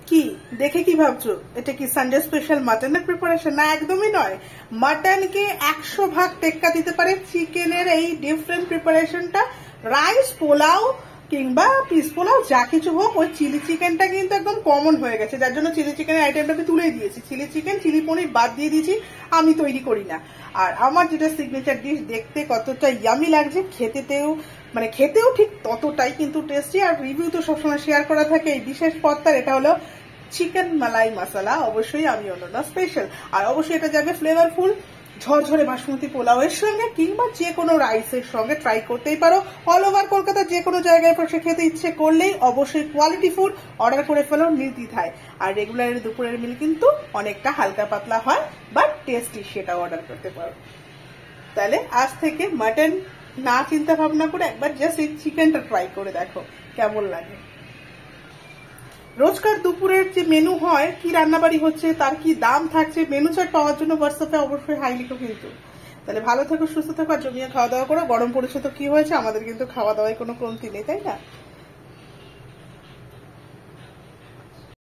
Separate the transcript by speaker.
Speaker 1: কি দেখে কি ভাবছো এটা কি সানডে স্পেশাল মাটনের প্রিপারেশন? না, একদমই নয়। মাটনকে 100 ভাগ টেক্কা দিতে পারে চিকেনের এই ডিফারেন্ট প্রিপারেশনটা। রাইস, পোলাও কিংবা পিস পোলাও যা কিছু হোক, ওই চিলি চিকেনটা কিন্তু একদম কমন হয়ে গেছে, যার জন্য চিলি চিকেনের আইটেমটা আমি তুলে দিয়েছি। চিলি চিকেন, চিলি পনির বাদ দিয়ে দিয়েছি, আমি তৈরি করি না। আর আমার যেটা সিগনেচার ডিশ, দেখতে কতটা ইয়ামি লাগছে, খেতেও ঠিক ততটাই কিন্তু টেস্টি। আর রিভিউ তো সবসময় শেয়ার করা থাকে এই বিশেষ পদটার। এটা হলো চিকেন মালাই মশলা, অবশ্যই আমি অন্যটা স্পেশাল। আর অবশ্যই এটা যাবে ফ্লেভারফুল ঝরঝরে বাসমতি পোলাওয়ের সঙ্গে কিংবা যে কোনো রাইসের সঙ্গে ট্রাই করতেই পারো। অল ওভার কলকাতা যে কোনো জায়গায় বসে খেতে ইচ্ছে করলেই অবশ্যই কোয়ালিটি ফুড অর্ডার করে ফেলো নির্দ্বিধায়। আর রেগুলার দুপুরের মিল কিন্তু অনেকটা হালকা পাতলা হয়, বাট টেস্টি, সেটাও অর্ডার করতে পারো। তাহলে আজ থেকে মাটন না চিন্তা ভাবনা করে একবার জাস্ট এই চিকেনটা ট্রাই করে দেখো কেমন লাগে। রোজকার দুপুরের যে মেনু হয়, কি রান্নাবাড়ি হচ্ছে, তার কি দাম থাকছে, মেনু চার্ট পাওয়ার জন্য হোয়াটসঅ্যাপে অবশ্যই হাই লিখো কিন্তু। তাহলে ভালো থেকো, সুস্থ থাকো, আর জমিয়ে খাওয়া দাওয়া করো। গরম পড়েছে তো কি হয়েছে, আমাদের কিন্তু খাওয়া দাওয়ায় কোনো কমতি নেই, তাই না?